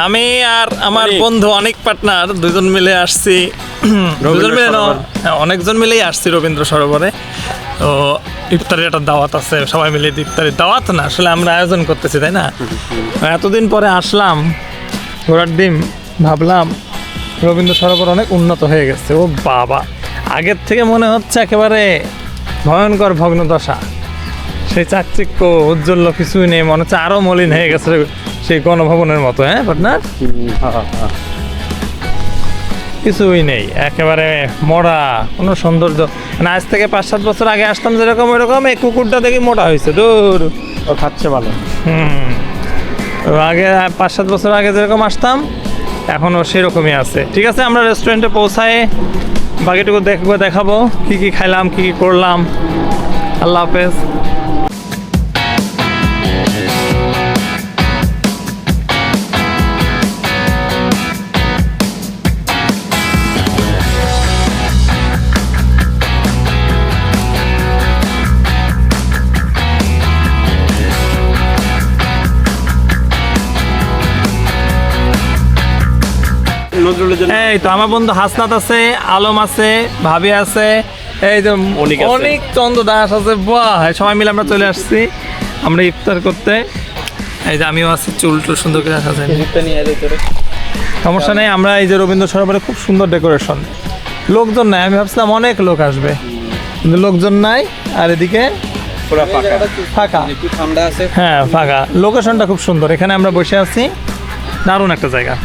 আমি আর আমার বন্ধু অনেক পার্টনার দুজন মিলে আসছি। দুজন মিলে অনেকজন মিলেই আসছি রবীন্দ্র সরোবরে। তো ইফতারের একটা দাওয়াত আছে, সবাই মিলে ইফতারের দাওয়াত না, আসলে আমরা আয়োজন করতেছি, তাই না? এতদিন পরে আসলাম ঘোরার দিন, ভাবলাম রবীন্দ্র সরোবর অনেক উন্নত হয়ে গেছে। ও বাবা, আগের থেকে মনে হচ্ছে একেবারে ভয়ঙ্কর ভগ্নদশা। সেই চাকচিক্য উজ্জ্বল কিছুই নেই, মনে হচ্ছে আরো মলিন হয়ে গেছে সেই গণভবনের মতো। হ্যাঁ পার্টনার, কিছুই নেই, একেবারে মরা, কোনো সৌন্দর্য মানে। আজ থেকে 5-7 বছর আগে আসতাম যেরকম ওইরকম, এই কুকুরটা দেখি মোটা হয়েছে, দূর ও খাচ্ছে ভালো। আগে 5-7 বছর আগে যেরকম আসতাম এখনও সেরকমই আছে। ঠিক আছে, আমরা রেস্টুরেন্টে পৌঁছায় বাকিটুকু দেখাবো কি কি খাইলাম, কি কি করলাম। আল্লাহ হাফেজ। এই তো আমার বন্ধু হাসনাত আছে, আলম আছে, ভাবি আছে, এই যে অনেক চন্দ্র দাস আছে। বাহ, সবাই মিলে আমরা চলে আসছি আমরা ইফতার করতে। এই যে আমিও আছি, চুল টুল সুন্দর করে রাখা যায়, সমস্যা নেই। আমরা এই যে রবীন্দ্র সরোবরে খুব সুন্দর ডেকোরেশন, লোকজন নাই, আমি ভাবছিলাম অনেক লোক আসবে কিন্তু লোকজন নাই। আর এদিকে ফাঁকা, হ্যাঁ ফাঁকা। লোকেশনটা খুব সুন্দর, এখানে আমরা বসে আছি, দারুণ একটা জায়গা।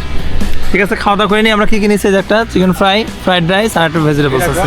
ঠিক আছে, খাওয়া দাওয়া করে নিই। আমরা কি কিনেছি, যে একটা চিকেন ফ্রাই, ফ্রাইড রাইস আর একটা ভেজিটেবলস আছে।